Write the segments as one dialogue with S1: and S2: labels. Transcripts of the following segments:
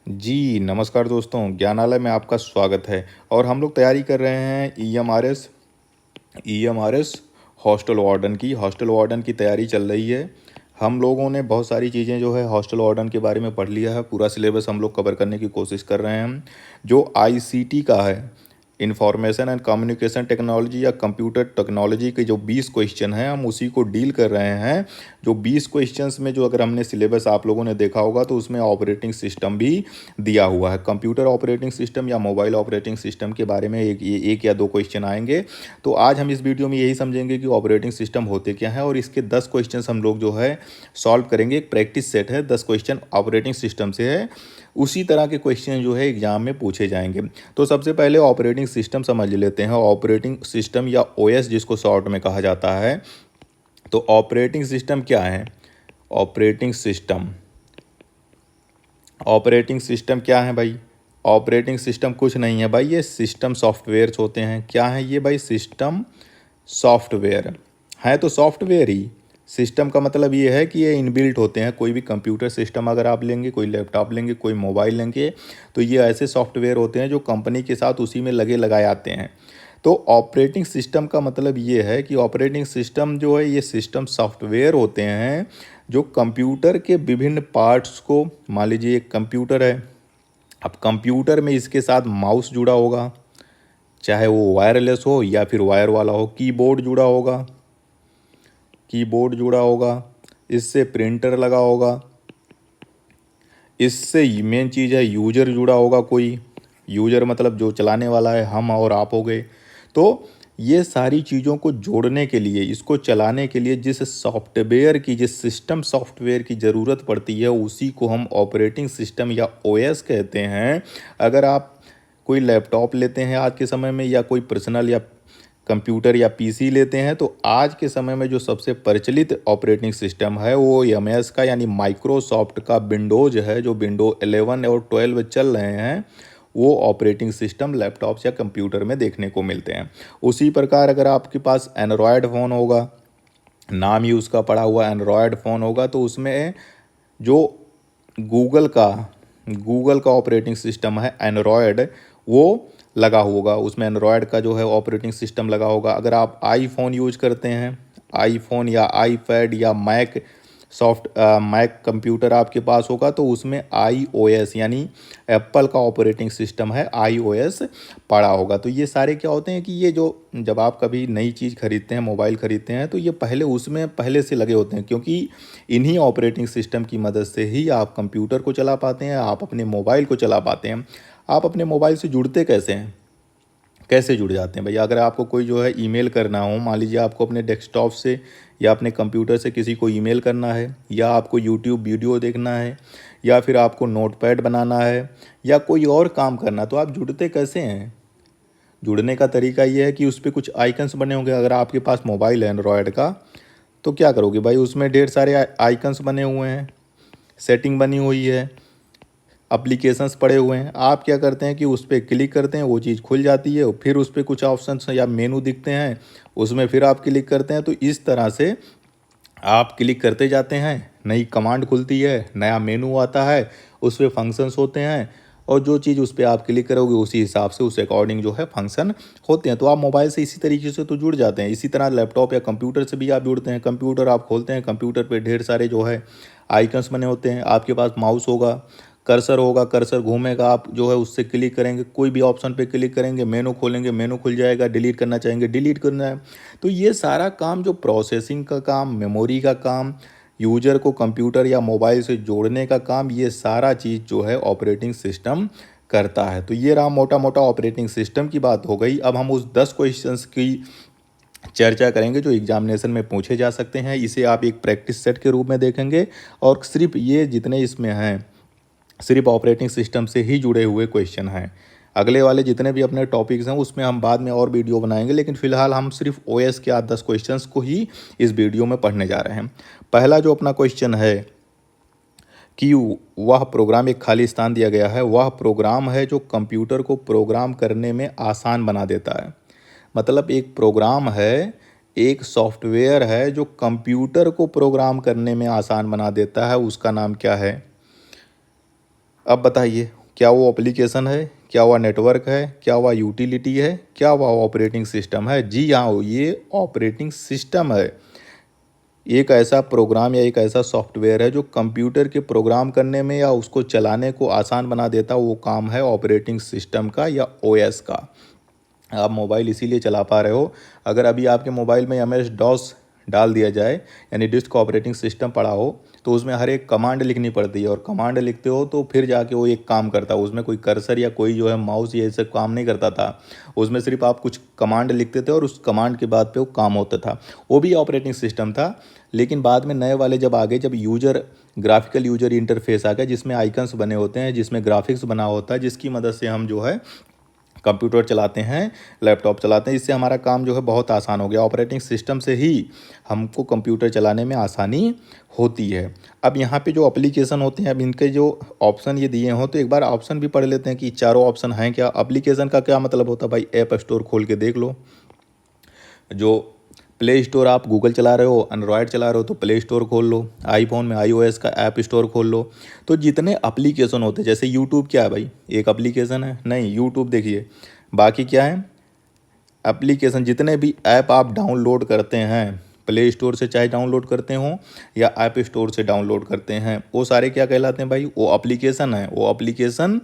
S1: जी, नमस्कार दोस्तों, ज्ञानालय में आपका स्वागत है। और हम लोग तैयारी कर रहे हैं ईएमआरएस हॉस्टल वार्डन की तैयारी चल रही है। हम लोगों ने बहुत सारी चीज़ें जो है हॉस्टल वार्डन के बारे में पढ़ लिया है। पूरा सिलेबस हम लोग कवर करने की कोशिश कर रहे हैं। जो आईसीटी का है, इंफॉर्मेशन एंड कम्युनिकेशन टेक्नोलॉजी या कंप्यूटर टेक्नोलॉजी के जो 20 क्वेश्चन हैं, हम उसी को डील कर रहे हैं। जो 20 क्वेश्चंस में जो अगर हमने सिलेबस आप लोगों ने देखा होगा तो उसमें ऑपरेटिंग सिस्टम भी दिया हुआ है। कंप्यूटर ऑपरेटिंग सिस्टम या मोबाइल ऑपरेटिंग सिस्टम के बारे में एक या दो क्वेश्चन आएंगे। तो आज हम इस वीडियो में यही समझेंगे कि ऑपरेटिंग सिस्टम होते क्या हैं, और इसके 10 क्वेश्चन हम लोग जो है सॉल्व करेंगे। एक प्रैक्टिस सेट है, 10 क्वेश्चन ऑपरेटिंग सिस्टम से है। उसी तरह के क्वेश्चन जो है एग्जाम में पूछे जाएंगे। तो सबसे पहले ऑपरेटिंग सिस्टम समझ लेते हैं। ऑपरेटिंग सिस्टम या ओएस जिसको शॉर्ट में कहा जाता है। तो ऑपरेटिंग सिस्टम क्या है? ऑपरेटिंग सिस्टम ऑपरेटिंग सिस्टम क्या है भाई? ऑपरेटिंग सिस्टम कुछ नहीं है भाई, ये सिस्टम सॉफ्टवेयर्स होते हैं। क्या है ये भाई? सिस्टम सॉफ्टवेयर है। तो सॉफ्टवेयर ही सिस्टम का मतलब ये है कि ये इनबिल्ट होते हैं। कोई भी कंप्यूटर सिस्टम अगर आप लेंगे, कोई लैपटॉप लेंगे, कोई मोबाइल लेंगे, तो ये ऐसे सॉफ्टवेयर होते हैं जो कंपनी के साथ उसी में लगे लगाए आते हैं। तो ऑपरेटिंग सिस्टम का मतलब ये है कि ऑपरेटिंग सिस्टम जो है ये सिस्टम सॉफ्टवेयर होते हैं जो कंप्यूटर के विभिन्न पार्ट्स को, मान लीजिए एक कंप्यूटर है, अब कंप्यूटर में इसके साथ माउस जुड़ा होगा, चाहे वो वायरलेस हो या फिर वायर वाला हो। कीबोर्ड जुड़ा होगा, इससे प्रिंटर लगा होगा, इससे मेन चीज़ है यूजर जुड़ा होगा। कोई यूजर मतलब जो चलाने वाला है, हम और आप हो गए। तो ये सारी चीज़ों को जोड़ने के लिए, इसको चलाने के लिए जिस सिस्टम सॉफ्टवेयर की ज़रूरत पड़ती है उसी को हम ऑपरेटिंग सिस्टम या ओएस कहते हैं। अगर आप कोई लैपटॉप लेते हैं आज के समय में, या कोई पर्सनल या कंप्यूटर या पीसी लेते हैं, तो आज के समय में जो सबसे प्रचलित ऑपरेटिंग सिस्टम है वो एमएस का यानी माइक्रोसॉफ्ट का विंडोज है। जो विंडो 11 और 12 चल रहे हैं वो ऑपरेटिंग सिस्टम लैपटॉप्स या कंप्यूटर में देखने को मिलते हैं। उसी प्रकार अगर आपके पास एंड्रॉयड फ़ोन होगा, नाम ही उसका पड़ा हुआ एंड्रॉयड फ़ोन होगा, तो उसमें जो गूगल का गूगल का ऑपरेटिंग सिस्टम है एंड्रॉयड, वो लगा होगा। उसमें एंड्रॉयड का जो है ऑपरेटिंग सिस्टम लगा होगा। अगर आप आईफोन यूज करते हैं, आईफोन या आईपैड या मैक कंप्यूटर आपके पास होगा, तो उसमें आईओएस यानी एप्पल का ऑपरेटिंग सिस्टम है आईओएस पड़ा होगा। तो ये सारे क्या होते हैं कि ये जो जब आप कभी नई चीज़ खरीदते हैं, मोबाइल खरीदते हैं, तो ये पहले से लगे होते हैं, क्योंकि इन्हीं ऑपरेटिंग सिस्टम की मदद से ही आप कंप्यूटर को चला पाते हैं, आप अपने मोबाइल को चला पाते हैं। आप अपने मोबाइल से जुड़ते कैसे हैं, कैसे जुड़ जाते हैं भैया? अगर आपको कोई जो है ईमेल करना हो, मान लीजिए आपको अपने डेस्कटॉप से या अपने कंप्यूटर से किसी को ईमेल करना है, या आपको यूट्यूब वीडियो देखना है, या फिर आपको नोटपैड बनाना है, या कोई और काम करना, तो आप जुड़ते कैसे हैं? जुड़ने का तरीका ये है कि उस पर कुछ आइकन्स बने होंगे। अगर आपके पास मोबाइल है एंड्रॉयड का, तो क्या करोगे भाई, उसमें ढेर सारे आइकन्स बने हुए हैं, सेटिंग बनी हुई है, एप्लीकेशंस पड़े हुए हैं। आप क्या करते हैं कि उस पर क्लिक करते हैं, वो चीज़ खुल जाती है, और फिर उस पर कुछ ऑप्शंस या मेनू दिखते हैं, उसमें फिर आप क्लिक करते हैं। तो इस तरह से आप क्लिक करते जाते हैं, नई कमांड खुलती है, नया मेनू आता है, उस पर फंक्शंस होते हैं, और जो चीज़ उस पर आप क्लिक करोगे उसी हिसाब से उस अकॉर्डिंग जो है फंक्शन होते हैं। तो आप मोबाइल से इसी तरीके से तो जुड़ जाते हैं। इसी तरह लैपटॉप या कंप्यूटर से भी आप जुड़ते हैं। कंप्यूटर आप खोलते हैं, कंप्यूटर पे ढेर सारे जो है आइकन्स बने होते हैं। आपके पास माउस होगा, कर्सर होगा, कर्सर घूमेगा, आप जो है उससे क्लिक करेंगे, कोई भी ऑप्शन पे क्लिक करेंगे, मेनू खोलेंगे, मेनू खुल जाएगा, डिलीट करना चाहेंगे, डिलीट करना है। तो ये सारा काम, जो प्रोसेसिंग का काम, मेमोरी का काम, यूजर को कंप्यूटर या मोबाइल से जोड़ने का काम, ये सारा चीज़ जो है ऑपरेटिंग सिस्टम करता है। तो ये रहा मोटा मोटा ऑपरेटिंग सिस्टम की बात हो गई। अब हम उस 10 क्वेश्चंस की चर्चा करेंगे जो एग्जामिनेशन में पूछे जा सकते हैं। इसे आप एक प्रैक्टिस सेट के रूप में देखेंगे, और सिर्फ ये जितने इसमें हैं सिर्फ ऑपरेटिंग सिस्टम से ही जुड़े हुए क्वेश्चन हैं। अगले वाले जितने भी अपने टॉपिक्स हैं उसमें हम बाद में और वीडियो बनाएंगे, लेकिन फिलहाल हम सिर्फ ओएस के 10 क्वेश्चंस को ही इस वीडियो में पढ़ने जा रहे हैं। पहला जो अपना क्वेश्चन है कि वह प्रोग्राम, एक खाली स्थान दिया गया है, वह प्रोग्राम है जो कंप्यूटर को प्रोग्राम करने में आसान बना देता है। मतलब एक प्रोग्राम है, एक सॉफ्टवेयर है जो कंप्यूटर को प्रोग्राम करने में आसान बना देता है, उसका नाम क्या है? अब बताइए, क्या वो एप्लीकेशन है, क्या वो नेटवर्क है, क्या वो यूटिलिटी है, क्या वो ऑपरेटिंग सिस्टम है? जी हाँ, ये ऑपरेटिंग सिस्टम है। एक ऐसा प्रोग्राम या एक ऐसा सॉफ्टवेयर है जो कंप्यूटर के प्रोग्राम करने में या उसको चलाने को आसान बना देता, वो काम है ऑपरेटिंग सिस्टम का या ओएस का। आप मोबाइल इसीलिए चला पा रहे हो, अगर अभी आपके मोबाइल में MS DOS डाल दिया जाए, यानी डिस्क ऑपरेटिंग सिस्टम पड़ा हो, तो उसमें हर एक कमांड लिखनी पड़ती है, और कमांड लिखते हो तो फिर जाके वो एक काम करता है। उसमें कोई कर्सर या कोई जो है माउस ये सब काम नहीं करता था। उसमें सिर्फ आप कुछ कमांड लिखते थे और उस कमांड के बाद पे वो काम होता था। वो भी ऑपरेटिंग सिस्टम था। लेकिन बाद में नए वाले जब आ गए, जब ग्राफिकल यूजर इंटरफेस आ गया, जिसमें आइकन्स बने होते हैं, जिसमें ग्राफिक्स बना होता है, जिसकी मदद से हम जो है कंप्यूटर चलाते हैं, लैपटॉप चलाते हैं, इससे हमारा काम जो है बहुत आसान हो गया। ऑपरेटिंग सिस्टम से ही हमको कंप्यूटर चलाने में आसानी होती है। अब यहाँ पे जो एप्लीकेशन होते हैं, अब इनके जो ऑप्शन ये दिए हों, तो एक बार ऑप्शन भी पढ़ लेते हैं कि चारों ऑप्शन हैं क्या। एप्लीकेशन का क्या मतलब होता है भाई? ऐप स्टोर खोल के देख लो। जो प्ले स्टोर, आप गूगल चला रहे हो, एंड्रॉयड चला रहे हो तो प्ले स्टोर खोल लो, आईफोन में iOS का ऐप स्टोर खोल लो। तो जितने एप्लीकेशन होते हैं, जैसे यूट्यूब क्या है भाई? एक एप्लीकेशन है? नहीं, यूट्यूब देखिए। बाकी क्या है? एप्लीकेशन। जितने भी ऐप आप डाउनलोड करते हैं प्ले स्टोर से, चाहे डाउनलोड करते हो या ऐप स्टोर से डाउनलोड करते हैं, वो सारे क्या कहलाते हैं भाई? वो एप्लीकेशन है। वो एप्लीकेशन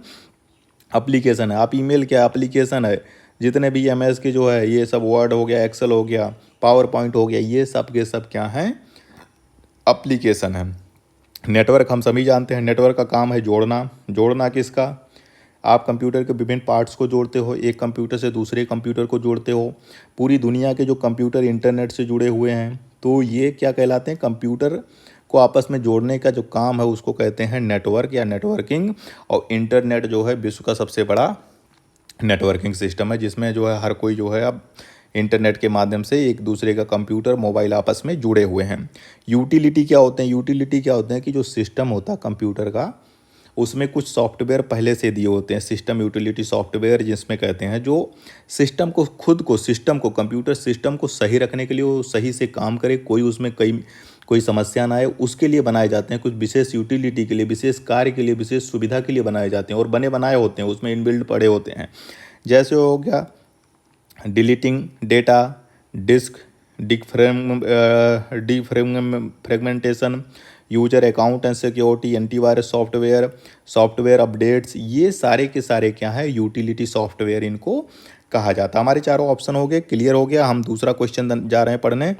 S1: है। आप ईमेल क्या एप्लीकेशन है? जितने भी MS के जो है, ये सब वर्ड हो गया, एक्सेल हो गया, पावर पॉइंट हो गया, ये सब के सब क्या हैं? एप्लीकेशन है। नेटवर्क हम सभी जानते हैं, नेटवर्क का काम है जोड़ना। जोड़ना किसका? आप कंप्यूटर के विभिन्न पार्ट्स को जोड़ते हो, एक कंप्यूटर से दूसरे कंप्यूटर को जोड़ते हो। पूरी दुनिया के जो कंप्यूटर इंटरनेट से जुड़े हुए हैं, तो ये क्या कहलाते हैं? कंप्यूटर को आपस में जोड़ने का जो काम है उसको कहते हैं नेटवर्क या नेटवर्किंग। और इंटरनेट जो है विश्व का सबसे बड़ा नेटवर्किंग सिस्टम है, जिसमें जो है हर कोई जो है अब इंटरनेट के माध्यम से एक दूसरे का कंप्यूटर, मोबाइल आपस में जुड़े हुए हैं। यूटिलिटी क्या होते हैं? यूटिलिटी क्या होते हैं कि जो सिस्टम होता है कंप्यूटर का, उसमें कुछ सॉफ्टवेयर पहले से दिए होते हैं, सिस्टम यूटिलिटी सॉफ्टवेयर जिसमें कहते हैं, जो सिस्टम को सिस्टम को, कंप्यूटर सिस्टम को सही रखने के लिए, वो सही से काम करे, कोई उसमें कोई समस्या ना आए, उसके लिए बनाए जाते हैं। कुछ विशेष यूटिलिटी के लिए, विशेष कार्य के लिए, विशेष सुविधा के लिए बनाए जाते हैं, और बनाए होते हैं, उसमें इनबिल्ड पड़े होते हैं। जैसे हो गया deleting data, disk fragmentation, user account and security, antivirus software updates, ये सारे के सारे क्या है? यूटिलिटी सॉफ्टवेयर इनको कहा जाता है। हमारे चारों ऑप्शन हो गए, क्लियर हो गया। हम दूसरा क्वेश्चन जा रहे हैं पढ़ने।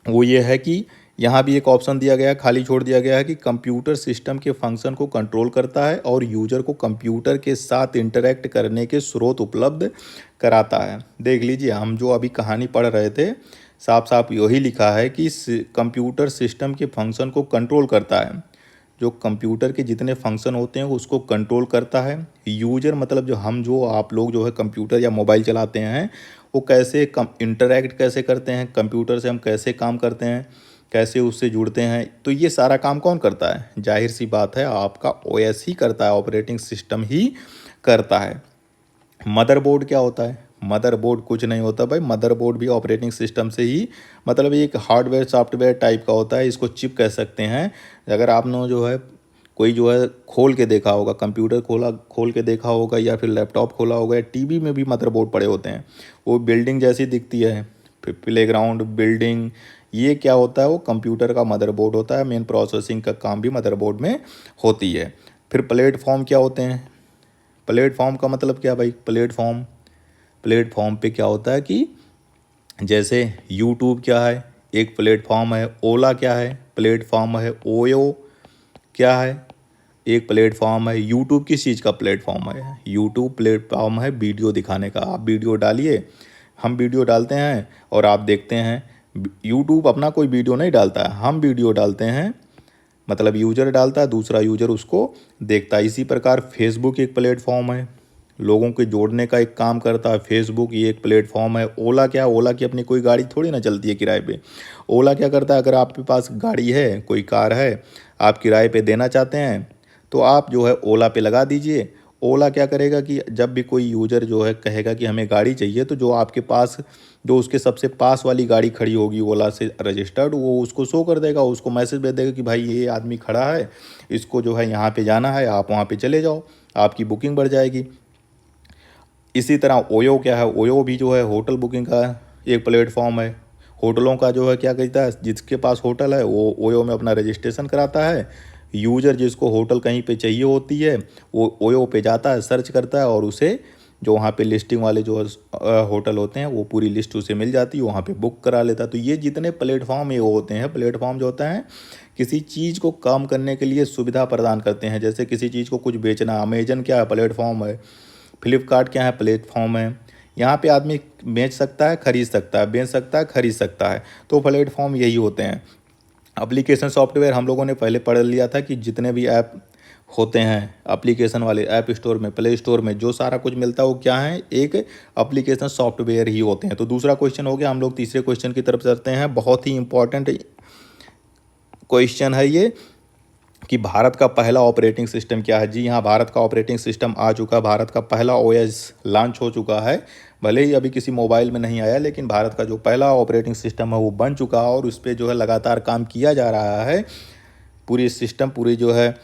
S1: वो ये है कि यहाँ भी एक ऑप्शन दिया गया है, खाली छोड़ दिया गया है, कि कंप्यूटर सिस्टम के फंक्शन को कंट्रोल करता है और यूजर को कंप्यूटर के साथ इंटरेक्ट करने के स्रोत उपलब्ध कराता है। देख लीजिए, हम जो अभी कहानी पढ़ रहे थे, साफ साफ यही लिखा है कि कंप्यूटर सिस्टम के फंक्शन को कंट्रोल करता है। जो कंप्यूटर के जितने फंक्शन होते हैं उसको कंट्रोल करता है। यूजर मतलब जो आप लोग जो है कंप्यूटर या मोबाइल चलाते हैं, वो कैसे इंटरेक्ट कैसे करते हैं कंप्यूटर से, हम कैसे काम करते हैं, कैसे उससे जुड़ते हैं, तो ये सारा काम कौन करता है? जाहिर सी बात है, आपका OS ही करता है, ऑपरेटिंग सिस्टम ही करता है। मदरबोर्ड क्या होता है? मदरबोर्ड कुछ नहीं होता भाई, मदरबोर्ड भी ऑपरेटिंग सिस्टम से ही, मतलब एक हार्डवेयर सॉफ्टवेयर टाइप का होता है, इसको चिप कह सकते हैं। अगर आपने जो है कोई जो है खोल के देखा होगा, कंप्यूटर खोल के देखा होगा, या फिर लैपटॉप खोला होगा, या टीवी में भी मदरबोर्ड पड़े होते हैं, वो बिल्डिंग जैसी दिखती है, प्लेग्राउंड बिल्डिंग, ये क्या होता है? वो कंप्यूटर का मदरबोर्ड होता है। मेन प्रोसेसिंग का काम भी मदरबोर्ड में होती है। फिर प्लेटफॉर्म क्या होते हैं? प्लेटफॉर्म का मतलब क्या भाई? प्लेटफॉर्म पे क्या होता है कि जैसे यूट्यूब क्या है? एक प्लेटफॉर्म है। ओला क्या है? प्लेटफॉर्म है। ओयो क्या है? एक प्लेटफॉर्म है। यूट्यूब किस चीज़ का प्लेटफॉर्म है? यूट्यूब प्लेटफॉर्म है वीडियो दिखाने का। आप वीडियो डालिए, हम वीडियो डालते हैं और आप देखते हैं। यूट्यूब अपना कोई वीडियो नहीं डालता है, हम वीडियो डालते हैं, मतलब यूजर डालता है, दूसरा यूजर उसको देखता है। इसी प्रकार फेसबुक एक प्लेटफॉर्म है, लोगों के जोड़ने का एक काम करता है फेसबुक, ये एक प्लेटफॉर्म है। ओला क्या? ओला की अपनी कोई गाड़ी थोड़ी ना चलती है किराए पे। ओला क्या करता है? अगर आपके पास गाड़ी है, कोई कार है, आप किराए पे देना चाहते हैं, तो आप जो है ओला पे लगा दीजिए, ओला क्या करेगा कि जब भी कोई यूजर जो है कहेगा कि हमें गाड़ी चाहिए, तो जो आपके पास जो उसके सबसे पास वाली गाड़ी खड़ी होगी ओला से रजिस्टर्ड, वो उसको शो कर देगा, उसको मैसेज भेज देगा कि भाई ये आदमी खड़ा है, इसको जो है यहाँ पे जाना है, आप वहाँ पे चले जाओ, आपकी बुकिंग बढ़ जाएगी। इसी तरह ओयो क्या है, ओयो भी जो है होटल बुकिंग का एक प्लेटफॉर्म है। होटलों का जो है क्या कहता है, जिसके पास होटल है वो ओयो में अपना रजिस्ट्रेशन कराता है। यूजर जिसको होटल कहीं पे चाहिए होती है वो ओयो पे जाता है, सर्च करता है, और उसे जो वहाँ पे लिस्टिंग वाले जो होटल होते हैं वो पूरी लिस्ट उसे मिल जाती है, वहाँ पे बुक करा लेता है। तो ये जितने प्लेटफॉर्म ये होते हैं, प्लेटफॉर्म जो होता है किसी चीज़ को काम करने के लिए सुविधा प्रदान करते हैं। जैसे किसी चीज़ को कुछ बेचना, अमेजन क्या है, प्लेटफॉर्म है। फ्लिपकार्ट क्या है, प्लेटफॉर्म है। यहाँ पे आदमी बेच सकता है, खरीद सकता है, बेच सकता है, खरीद सकता है। तो प्लेटफॉर्म यही होते हैं। एप्लीकेशन सॉफ्टवेयर हम लोगों ने पहले पढ़ लिया था कि जितने भी ऐप होते हैं एप्लीकेशन वाले, ऐप स्टोर में, प्ले स्टोर में जो सारा कुछ मिलता है वो क्या है, एक एप्लीकेशन सॉफ्टवेयर ही होते हैं। तो दूसरा क्वेश्चन हो गया। हम लोग तीसरे क्वेश्चन की तरफ चलते हैं। बहुत ही इंपॉर्टेंट क्वेश्चन है ये कि भारत का पहला ऑपरेटिंग सिस्टम क्या है। जी हाँ, भारत का ऑपरेटिंग सिस्टम आ चुका है। भारत का पहला ओएस लॉन्च हो चुका है। भले ही अभी किसी मोबाइल में नहीं आया, लेकिन भारत का जो पहला ऑपरेटिंग सिस्टम है वो बन चुका है, और उस पर जो है लगातार काम किया जा रहा है। पूरी सिस्टम, पूरी जो है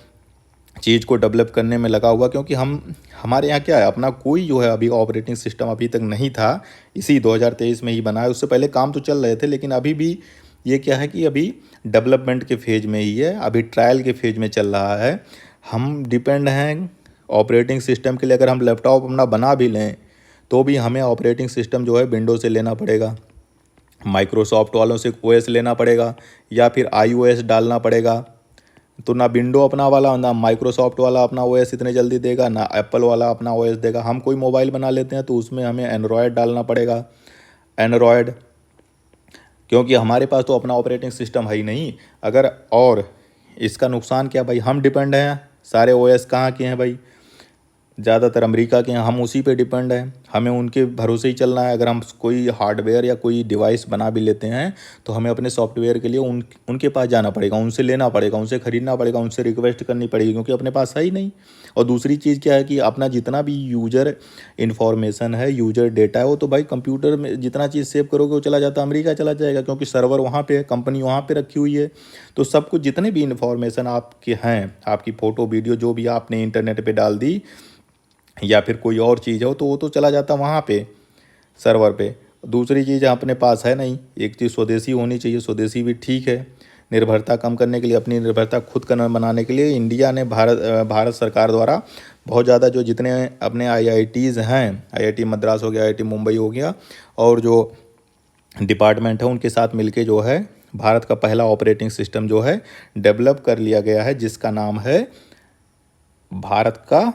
S1: चीज़ को डेवलप करने में लगा हुआ, क्योंकि हमारे यहाँ क्या है, अपना कोई जो है अभी ऑपरेटिंग सिस्टम अभी तक नहीं था। इसी 2023 में ही बना है। उससे पहले काम तो चल रहे थे, लेकिन अभी भी ये क्या है कि अभी डेवलपमेंट के फेज में ही है, अभी ट्रायल के फेज में चल रहा है। हम डिपेंड हैं ऑपरेटिंग सिस्टम के लिए। अगर हम लैपटॉप अपना बना भी लें तो भी हमें ऑपरेटिंग सिस्टम जो है विंडोज़ से लेना पड़ेगा, माइक्रोसॉफ्ट वालों से ओएस लेना पड़ेगा, या फिर आईओएस डालना पड़ेगा। तो ना विंडो अपना वाला, ना माइक्रोसॉफ्ट वाला अपना ओएस इतने जल्दी देगा, ना एप्पल वाला अपना ओएस देगा। हम कोई मोबाइल बना लेते हैं तो उसमें हमें एंड्रॉयड डालना पड़ेगा, एंड्रॉयड, क्योंकि हमारे पास तो अपना ऑपरेटिंग सिस्टम है ही नहीं। अगर और इसका नुकसान क्या भाई, हम डिपेंड हैं, सारे ओएस कहाँ के हैं भाई, ज़्यादातर अमेरिका के हैं, हम उसी पे डिपेंड हैं, हमें उनके भरोसे ही चलना है। अगर हम कोई हार्डवेयर या कोई डिवाइस बना भी लेते हैं तो हमें अपने सॉफ्टवेयर के लिए उनके पास जाना पड़ेगा, उनसे लेना पड़ेगा, उनसे ख़रीदना पड़ेगा, उनसे रिक्वेस्ट करनी पड़ेगी, क्योंकि अपने पास है ही नहीं। और दूसरी चीज़ क्या है कि अपना जितना भी यूजर इन्फॉर्मेशन है, यूजर डेटा है, वो तो भाई कंप्यूटर में जितना चीज़ सेव करोगे वो चला जाता है, अमेरिका चला जाएगा, क्योंकि सर्वर वहाँ पे है, कंपनी वहाँ पे रखी हुई है। तो सब कुछ जितने भी इन्फॉर्मेशन आपके हैं, आपकी फ़ोटो वीडियो जो भी आपने इंटरनेट पे डाल दी, या फिर कोई और चीज़ हो, तो वो तो चला जाता वहाँ पे, सर्वर पे। दूसरी चीज़ अपने पास है नहीं, एक चीज़ स्वदेशी होनी चाहिए। स्वदेशी भी ठीक है, निर्भरता कम करने के लिए, अपनी निर्भरता खुद करना बनाने के लिए इंडिया ने भारत सरकार द्वारा बहुत ज़्यादा जो जितने अपने आईआईटीज़ हैं, आईआईटी मद्रास हो गया, आईआईटी मुंबई हो गया, और जो डिपार्टमेंट है उनके साथ मिलके जो है भारत का पहला ऑपरेटिंग सिस्टम जो है डेवलप कर लिया गया है, जिसका नाम है भारत का,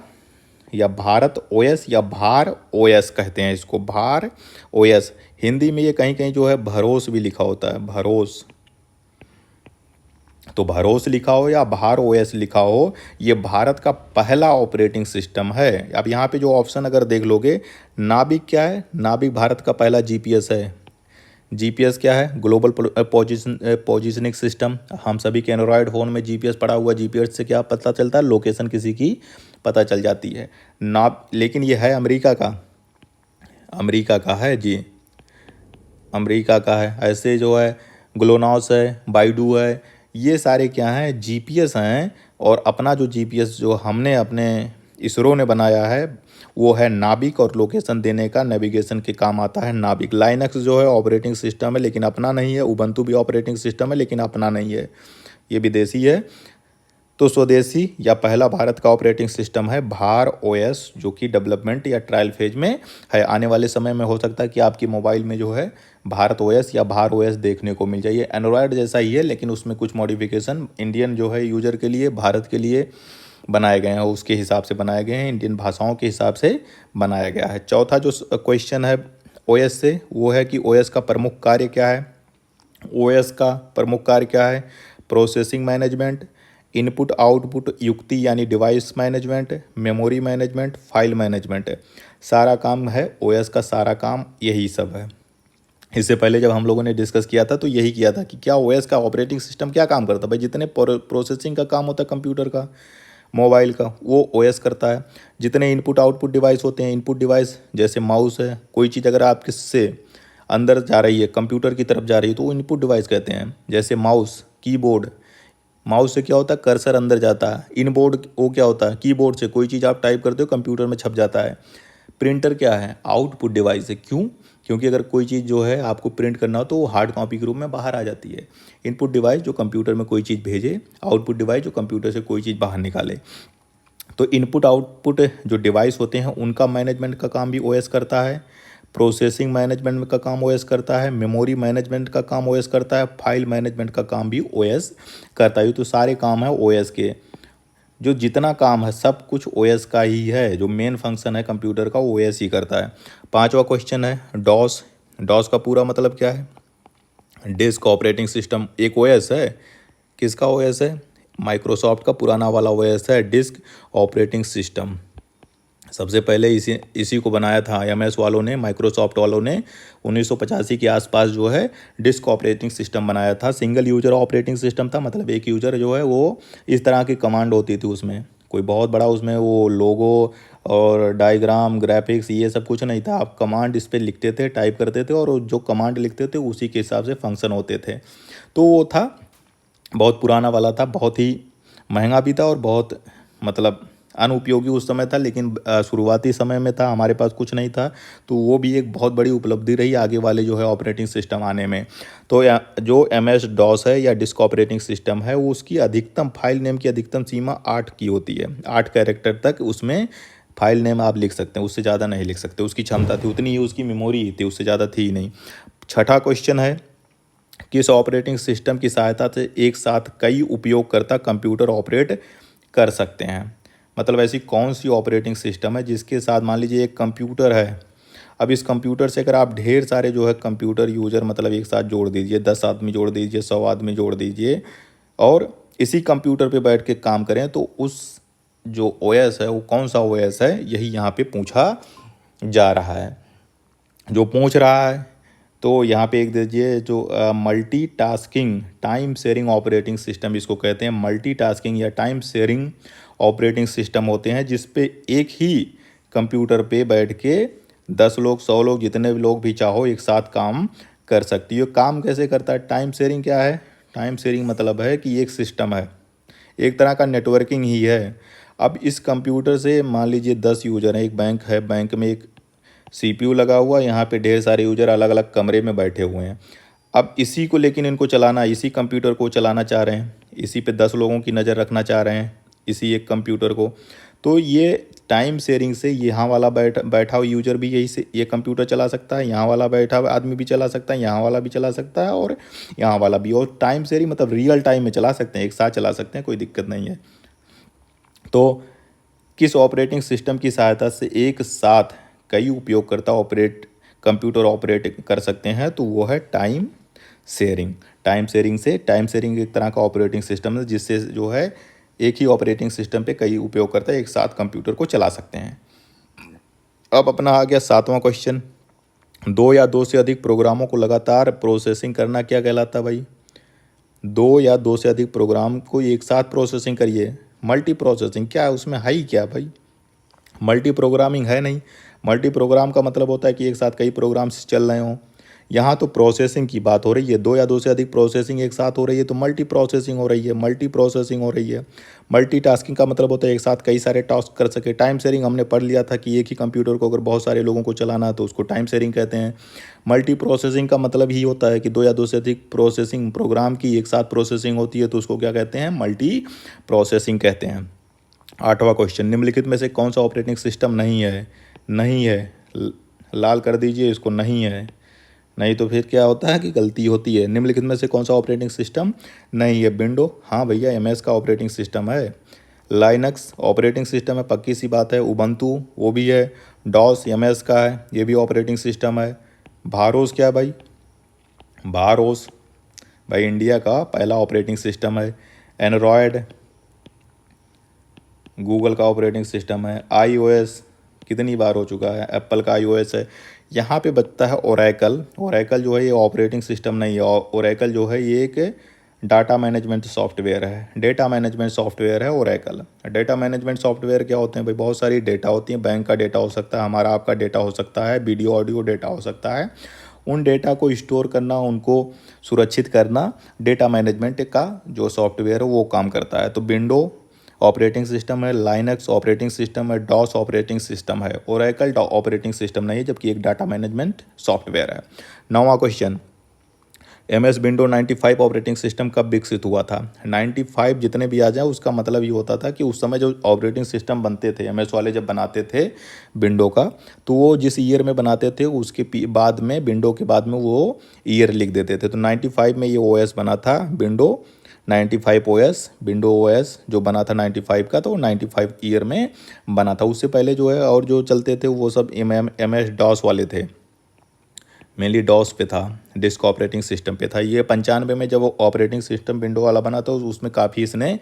S1: या भारत ओएस, या भार ओएस कहते हैं इसको, भार ओएस। हिंदी में ये कहीं कहीं जो है भरोस भी लिखा होता है, भरोस। तो भरोस लिखा हो या भार ओएस लिखा हो, ये भारत का पहला ऑपरेटिंग सिस्टम है। अब यहाँ पे जो ऑप्शन अगर देख लोगे, नाविक क्या है, नाविक भारत का पहला जीपीएस है। जीपीएस क्या है, ग्लोबल पोजिशनिंग सिस्टम। हम सभी के एंड्रॉयड फ़ोन में जीपीएस पड़ा हुआ, जीपीएस से क्या पता चलता है, लोकेशन किसी की पता चल जाती है ना। लेकिन ये है अमेरिका का, अमेरिका का है जी, अमेरिका का है। ऐसे जो है ग्लोनास है, बाइडू है, ये सारे क्या हैं, जीपीएस हैं। और अपना जो जीपीएस जो हमने अपने इसरो ने बनाया है वो है नाविक, और लोकेशन देने का, नेविगेशन के काम आता है नाविक। लाइनक्स जो है ऑपरेटिंग सिस्टम है लेकिन अपना नहीं है, उबंटू भी ऑपरेटिंग सिस्टम है लेकिन अपना नहीं है, ये विदेशी है। तो स्वदेशी या पहला भारत का ऑपरेटिंग सिस्टम है भार ओएस, जो कि डेवलपमेंट या ट्रायल फेज में है। आने वाले समय में हो सकता है कि आपकी मोबाइल में जो है भारत ओएस या भार ओएस देखने को मिल जाए। ये एंड्रॉयड जैसा ही है, लेकिन उसमें कुछ मॉडिफिकेशन इंडियन जो है यूजर के लिए, भारत के लिए बनाए गए हैं, उसके हिसाब से बनाए गए हैं, इंडियन भाषाओं के हिसाब से बनाया गया है। चौथा जो क्वेश्चन है ओएस से, वो है कि ओएस का प्रमुख कार्य क्या है। ओएस का प्रमुख कार्य क्या है, प्रोसेसिंग मैनेजमेंट, इनपुट आउटपुट युक्ति यानी device management, memory management, file management. सारा काम है ओएस का, सारा काम यही सब है। इससे पहले जब हम लोगों ने डिस्कस किया था तो यही किया था कि क्या ओएस का ऑपरेटिंग सिस्टम क्या काम करता है भाई, जितने प्रोसेसिंग का काम होता है कंप्यूटर का, मोबाइल का, वो ओएस करता है। जितने इनपुट आउटपुट डिवाइस होते हैं, इनपुट डिवाइस जैसे माउस है, कोई चीज़ अगर आप किससे अंदर जा रही है, कंप्यूटर की तरफ जा रही है, तो वो इनपुट डिवाइस कहते हैं। जैसे माउस, कीबोर्ड, माउस से क्या होता है, कर्सर अंदर जाता है। इनबोर्ड वो क्या होता है, कीबोर्ड से कोई चीज़ आप टाइप करते हो कंप्यूटर में छप जाता है। प्रिंटर क्या है, आउटपुट डिवाइस है। क्यों? क्योंकि अगर कोई चीज़ जो है आपको प्रिंट करना हो तो वो हार्ड कॉपी के रूप में बाहर आ जाती है। इनपुट डिवाइस जो कंप्यूटर में कोई चीज़ भेजे, आउटपुट डिवाइस जो कंप्यूटर से कोई चीज़ बाहर निकाले। तो इनपुट आउटपुट जो डिवाइस होते हैं उनका मैनेजमेंट का काम भी ओएस करता है। प्रोसेसिंग मैनेजमेंट का काम ओएस करता है। मेमोरी मैनेजमेंट का काम ओएस करता है। फाइल मैनेजमेंट का काम भी ओएस करता है। ये तो सारे काम है ओएस के। जो जितना काम है सब कुछ ओएस का ही है। जो मेन फंक्शन है कंप्यूटर का वो ओएस ही करता है। पांचवा क्वेश्चन है डॉस। डॉस का पूरा मतलब क्या है? डिस्क ऑपरेटिंग सिस्टम एक ओएस है। किसका ओएस है? माइक्रोसॉफ्ट का पुराना वाला ओएस है डिस्क ऑपरेटिंग सिस्टम। सबसे पहले इसी को बनाया था एमएस वालों ने, माइक्रोसॉफ्ट वालों ने 1985 के आसपास जो है डिस्क ऑपरेटिंग सिस्टम बनाया था। सिंगल यूजर ऑपरेटिंग सिस्टम था, मतलब एक यूजर जो है वो इस तरह की कमांड होती थी उसमें। कोई बहुत बड़ा उसमें वो लोगो और डायग्राम ग्राफिक्स ये सब कुछ नहीं था। आप कमांड इस पर लिखते थे, टाइप करते थे और जो कमांड लिखते थे उसी के हिसाब से फंक्शन होते थे। तो वो था, बहुत पुराना वाला था, बहुत ही महंगा भी था और बहुत मतलब अनुपयोगी उस समय था। लेकिन शुरुआती समय में था, हमारे पास कुछ नहीं था, तो वो भी एक बहुत बड़ी उपलब्धि रही आगे वाले जो है ऑपरेटिंग सिस्टम आने में। तो जो एम एस डॉस है या डिस्क ऑपरेटिंग सिस्टम है वो उसकी अधिकतम फाइल नेम की अधिकतम सीमा 8 की होती है। 8 कैरेक्टर तक उसमें फाइल नेम आप लिख सकते हैं, उससे ज़्यादा नहीं लिख सकते। उसकी क्षमता थी उतनी ही, उसकी मेमोरी थी, उससे ज़्यादा थी ही नहीं। छठा क्वेश्चन है किस ऑपरेटिंग सिस्टम की सहायता से एक साथ कई उपयोगकर्ता कंप्यूटर ऑपरेट कर सकते हैं? मतलब ऐसी कौन सी ऑपरेटिंग सिस्टम है जिसके साथ मान लीजिए एक कंप्यूटर है। अब इस कंप्यूटर से अगर आप ढेर सारे जो है कंप्यूटर यूजर मतलब एक साथ जोड़ दीजिए, 10 आदमी जोड़ दीजिए, 100 आदमी जोड़ दीजिए और इसी कंप्यूटर पे बैठ के काम करें, तो उस जो ओएस है वो कौन सा ओएस है, यही यहाँ पे पूछा जा रहा है। जो पूछ रहा है तो यहाँ पे एक दीजिए जो multi tasking time sharing operating system इसको कहते हैं। मल्टी टास्किंग या टाइम शेयरिंग ऑपरेटिंग सिस्टम होते हैं जिसपे एक ही कंप्यूटर पे बैठ के 10 लोग 100 लोग जितने भी लोग भी चाहो एक साथ काम कर सकती हो। काम कैसे करता है? टाइम शेयरिंग क्या है? टाइम शेयरिंग मतलब है कि एक सिस्टम है, एक तरह का नेटवर्किंग ही है। अब इस कंप्यूटर से मान लीजिए 10 यूजर हैं, एक बैंक है, बैंक में एक सीपीयू लगा हुआ है, यहाँ पे ढेर सारे यूजर अलग अलग कमरे में बैठे हुए हैं। अब इसी को लेकिन इनको चलाना, इसी कंप्यूटर को चलाना चाह रहे हैं, इसी पे 10 लोगों की नज़र रखना चाह रहे हैं, इसी एक कंप्यूटर को। तो ये टाइम शेयरिंग से यहाँ वाला बैठा हुआ यूजर भी यही से ये कंप्यूटर चला सकता है, यहाँ वाला बैठा हुआ आदमी भी चला सकता है, यहाँ वाला भी चला सकता है और यहाँ वाला भी। और टाइम शेयरिंग मतलब रियल टाइम में चला सकते हैं, एक साथ चला सकते हैं, कोई दिक्कत नहीं है। तो किस ऑपरेटिंग सिस्टम की सहायता से एक साथ कई उपयोगकर्ता कंप्यूटर ऑपरेट कर सकते हैं? तो वो है टाइम शेयरिंग। टाइम शेयरिंग एक तरह का ऑपरेटिंग सिस्टम है जिससे जो है एक ही ऑपरेटिंग सिस्टम पे कई उपयोगकर्ता एक साथ कंप्यूटर को चला सकते हैं। अब अपना आ गया सातवां क्वेश्चन, दो या दो से अधिक प्रोग्रामों को लगातार प्रोसेसिंग करना क्या कहलाता है भाई? दो या दो से अधिक प्रोग्राम को एक साथ प्रोसेसिंग करिए, मल्टी प्रोसेसिंग। क्या है उसमें, है ही क्या भाई? मल्टी प्रोग्रामिंग है नहीं। मल्टी प्रोग्राम का मतलब होता है कि एक साथ कई प्रोग्राम्स चल रहे हों। यहाँ तो प्रोसेसिंग की बात हो रही है, दो या दो से अधिक प्रोसेसिंग एक साथ हो रही है तो मल्टी प्रोसेसिंग हो रही है, मल्टी प्रोसेसिंग हो रही है। मल्टीटास्किंग का मतलब होता है एक साथ कई सारे टास्क कर सके। टाइम शेयरिंग हमने पढ़ लिया था कि एक ही कंप्यूटर को अगर बहुत सारे लोगों को चलाना है तो उसको टाइम शेयरिंग कहते हैं। मल्टी प्रोसेसिंग का मतलब ही होता है कि दो या दो से अधिक प्रोसेसिंग प्रोग्राम की एक साथ प्रोसेसिंग होती है तो उसको क्या कहते हैं? मल्टी प्रोसेसिंग कहते हैं। आठवां क्वेश्चन, निम्नलिखित में से कौन सा ऑपरेटिंग सिस्टम नहीं है? नहीं है, लाल कर दीजिए इसको, नहीं है। नहीं तो फिर क्या होता है कि गलती होती है। निम्नलिखित में से कौन सा ऑपरेटिंग सिस्टम नहीं है? विंडो, हाँ भैया एमएस का ऑपरेटिंग सिस्टम है। लाइनक्स ऑपरेटिंग सिस्टम है, पक्की सी बात है। उबंटू वो भी है। डॉस एमएस का है, ये भी ऑपरेटिंग सिस्टम है। भारोस क्या है भाई? भारोस भाई इंडिया का पहला ऑपरेटिंग सिस्टम है। एंड्रॉयड गूगल का ऑपरेटिंग सिस्टम है। आईओएस कितनी बार हो चुका है, एप्पल का आईओएस है। यहाँ पे बचता है ओरेकल। ओरेकल जो है ये ऑपरेटिंग सिस्टम नहीं है। ओरेकल जो है ये एक डाटा मैनेजमेंट सॉफ्टवेयर है, डेटा मैनेजमेंट सॉफ्टवेयर है ओरेकल। डेटा मैनेजमेंट सॉफ्टवेयर क्या होते हैं भाई, बहुत सारी डेटा होती हैं, बैंक का डेटा हो सकता है, हमारा आपका डेटा हो सकता है, वीडियो ऑडियो डेटा हो सकता है। उन डेटा को स्टोर करना, उनको सुरक्षित करना डेटा मैनेजमेंट का जो सॉफ्टवेयर है वो काम करता है। तो विंडो ऑपरेटिंग सिस्टम है, लाइनक्स ऑपरेटिंग सिस्टम है, डॉस ऑपरेटिंग सिस्टम है, ओरेकल ऑपरेटिंग सिस्टम नहीं है, जबकि एक डाटा मैनेजमेंट सॉफ्टवेयर है। 9वां question, MS window 95 operating system कब विकसित हुआ था? 95 जितने भी आ जाए उसका मतलब ये होता था कि उस समय जो ऑपरेटिंग सिस्टम बनते थे, MS वाले जब बनाते थे विंडो का, तो वो जिस ईयर में बनाते थे उसके बाद में, विंडो के बाद में वो ईयर लिख देते थे। तो 95 में ये OS बना था विंडो 95 OS, विंडो OS जो बना था 95 का, तो 95 ईयर में बना था। उससे पहले जो है और जो चलते थे वो सब MS DOS वाले थे, मेनली डॉस पे था, डिस्क ऑपरेटिंग सिस्टम पे था। ये 95 में जब वो ऑपरेटिंग सिस्टम विंडो वाला बना था उसमें काफ़ी इसने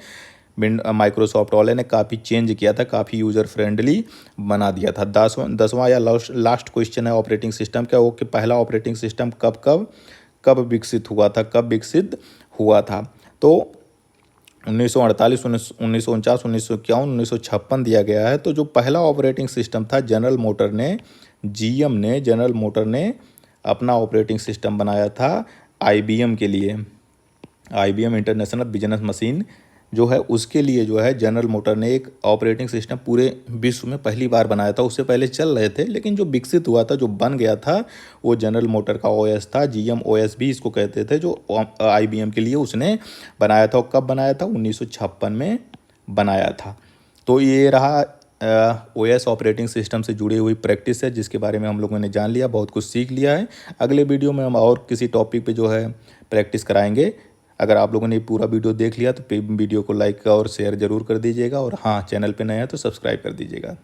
S1: माइक्रोसॉफ्ट वाले ने काफ़ी चेंज किया था, काफ़ी यूज़र फ्रेंडली बना दिया था। 10वां या लास्ट क्वेश्चन है ऑपरेटिंग सिस्टम का, वो कि पहला ऑपरेटिंग सिस्टम कब विकसित हुआ था, कब विकसित हुआ था? तो 1948, 1949, 1951, 1956 दिया गया है। तो जो पहला ऑपरेटिंग सिस्टम था, जनरल मोटर ने अपना ऑपरेटिंग सिस्टम बनाया था IBM के लिए। IBM इंटरनेशनल बिजनेस मशीन जो है उसके लिए जो है जनरल मोटर ने एक ऑपरेटिंग सिस्टम पूरे विश्व में पहली बार बनाया था। उससे पहले चल रहे थे, लेकिन जो विकसित हुआ था, जो बन गया था, वो जनरल मोटर का OS था, GMOS भी इसको कहते थे, जो IBM के लिए उसने बनाया था। और कब बनाया था? 1956 में बनाया था। तो ये रहा OS ऑपरेटिंग सिस्टम से जुड़ी हुई प्रैक्टिस है, जिसके बारे में हम लोगों ने जान लिया, बहुत कुछ सीख लिया है। अगले वीडियो में हम और किसी टॉपिक पे जो है प्रैक्टिस कराएंगे। अगर आप लोगों ने पूरा वीडियो देख लिया तो वीडियो को लाइक और शेयर ज़रूर कर दीजिएगा, और हाँ, चैनल पे नए हैं तो सब्सक्राइब कर दीजिएगा।